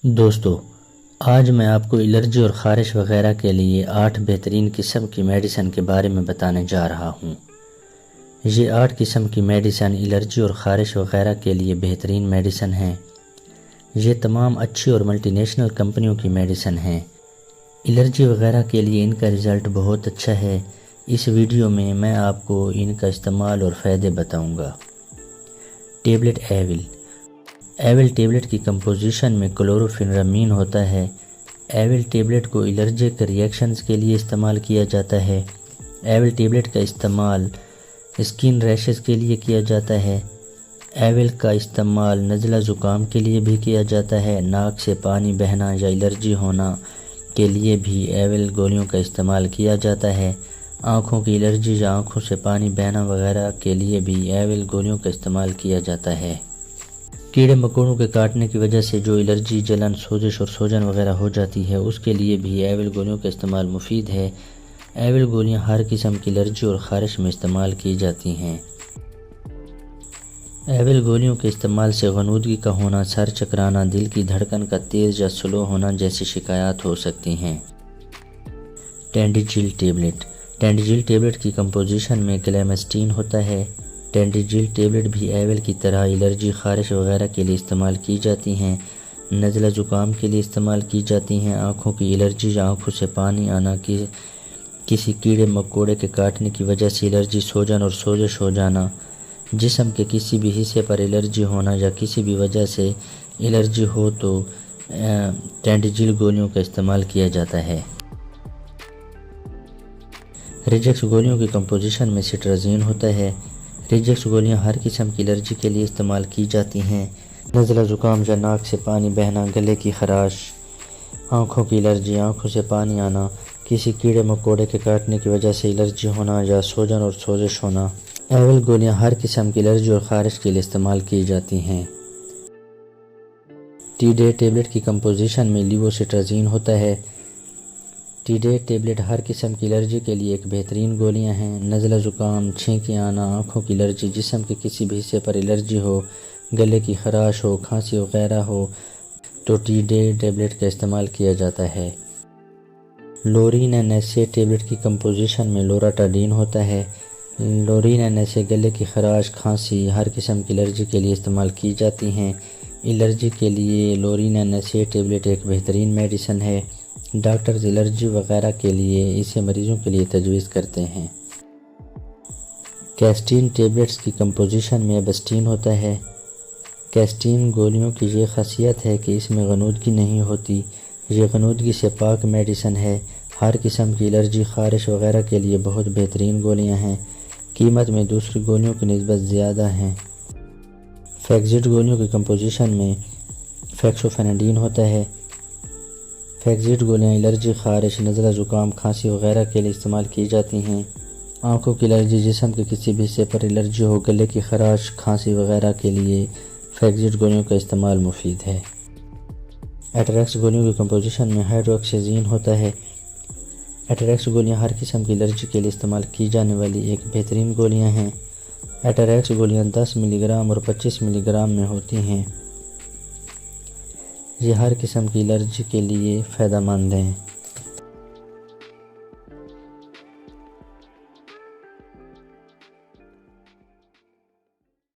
دوستو، آج میں آپ کو الرجی اور خارش وغیرہ کے لیے 8 بہترین قسم کی میڈیسن کے بارے میں بتانے جا رہا ہوں۔ یہ 8 قسم کی میڈیسن الرجی اور خارش وغیرہ کے لیے بہترین میڈیسن ہیں۔ یہ تمام اچھی اور ملٹی نیشنل کمپنیوں کی میڈیسن ہیں۔ الرجی وغیرہ کے لیے ان کا رزلٹ بہت اچھا ہے۔ اس ویڈیو میں آپ کو ان کا استعمال اور فائدے بتاؤں گا۔ ٹیبلٹ ایول ٹیبلٹ کی کمپوزیشن میں کلوروفینرامین ہوتا ہے۔ ایول ٹیبلٹ کو الرجک ریئیکشنز کے لیے استعمال کیا جاتا ہے۔ ایول ٹیبلٹ کا استعمال اسکن ریشز کے لیے کیا جاتا ہے۔ ایول کا استعمال نزلہ زکام کے لیے بھی کیا جاتا ہے۔ ناک سے پانی بہنا یا الرجی ہونا کے لیے بھی ایول گولیوں کا استعمال کیا جاتا ہے۔ آنکھوں کی الرجی یا آنکھوں سے پانی بہنا وغیرہ کے لیے بھی ایول گولیوں کا استعمال کیا جاتا ہے۔ کیڑے مکوڑوں کے کاٹنے کی وجہ سے جو الرجی، جلن، سوزش اور سوجن وغیرہ ہو جاتی ہے، اس کے لیے بھی ایول گولیوں کا استعمال مفید ہے۔ ایول گولیاں ہر قسم کی الرجی اور خارش میں استعمال کی جاتی ہیں۔ ایول گولیوں کے استعمال سے غنودگی کا ہونا، سر چکرانا، دل کی دھڑکن کا تیز یا سلو ہونا جیسی شکایات ہو سکتی ہیں۔ ٹینڈیجل ٹیبلٹ کی کمپوزیشن میں کلیمسٹین ہوتا ہے۔ ٹینڈیجل ٹیبلٹ بھی ایول کی طرح الرجی، خارش وغیرہ کے لیے استعمال کی جاتی ہیں۔ نزلہ زکام کے لیے استعمال کی جاتی ہیں۔ آنکھوں کی الرجی یا آنکھوں سے پانی آنا، کسی کیڑے مکوڑے کے کاٹنے کی وجہ سے الرجی، سوجن اور سوزش ہو جانا، جسم کے کسی بھی حصے پر الرجی ہونا یا کسی بھی وجہ سے الرجی ہو تو ٹینڈیجل گولیوں کا استعمال کیا جاتا ہے۔ ریجکس گولیوں کی کمپوزیشن میں سٹرازین ہوتا ہے۔ ریجکس گولیاں ہر قسم کی الرجی کے لیے استعمال کی جاتی ہیں۔ نزلہ زکام یا ناک سے پانی بہنا، گلے کی خراش، آنکھوں کی الرجی، آنکھوں سے پانی آنا، کسی کیڑے مکوڑے کے کاٹنے کی وجہ سے الرجی ہونا یا سوجن اور سوزش ہونا۔ ایول گولیاں ہر قسم کی الرجی اور خارش کے لیے استعمال کی جاتی ہیں۔ ٹی ڈے ٹیبلٹ کی کمپوزیشن میں لیووسٹرازین ہوتا ہے۔ ٹی ڈے ٹیبلٹ ہر قسم کی الرجی کے لیے ایک بہترین گولیاں ہیں۔ نزلہ زکام، چھینکیں آنا، آنکھوں کی الرجی، جسم کے کسی بھی حصے پر الرجی ہو، گلے کی خراش ہو، کھانسی وغیرہ ہو تو ٹی ڈے ٹیبلٹ کا استعمال کیا جاتا ہے۔ Lorin N S A tablet کی کمپوزیشن میں لوراٹاڈین ہوتا ہے۔ لورین این ایس اے گلے کی خراش، کھانسی، ہر قسم کی الرجی کے لیے استعمال کی جاتی ہیں۔ الرجی کے لیے Lorin N S A tablet ایک بہترین میڈیسن ہے۔ ڈاکٹرز الرجی وغیرہ کے لیے اسے مریضوں کے لیے تجویز کرتے ہیں۔ کیسٹین ٹیبلٹس کی کمپوزیشن میں ایبسٹین ہوتا ہے۔ کیسٹین گولیوں کی یہ خاصیت ہے کہ اس میں غنودگی نہیں ہوتی۔ یہ غنودگی سے پاک میڈیسن ہے۔ ہر قسم کی الرجی، خارش وغیرہ کے لیے بہت بہترین گولیاں ہیں۔ قیمت میں دوسری گولیوں کی نسبت زیادہ ہیں۔ فیکزٹ گولیوں کی کمپوزیشن میں فیکسوفیناڈین ہوتا ہے۔ فیکزٹ گولیاں الرجی، خارش، نزلہ زکام، کھانسی وغیرہ کے لیے استعمال کی جاتی ہیں۔ آنکھوں کی الرجی، جسم کے کسی بھی حصے پر الرجی ہو، گلے کی خراش، کھانسی وغیرہ کے لیے فیکزٹ گولیوں کا استعمال مفید ہے۔ ایٹریکس گولیوں کی کمپوزیشن میں ہائیڈروکسیزین ہوتا ہے۔ ایٹریکس گولیاں ہر قسم کی الرجی کے لیے استعمال کی جانے والی ایک بہترین گولیاں ہیں۔ ایٹریکس گولیاں 10 ملی گرام اور 25 ملی گرام میں ہوتی ہیں۔ یہ ہر قسم کی الرجی کے لیے فائدہ مند ہیں۔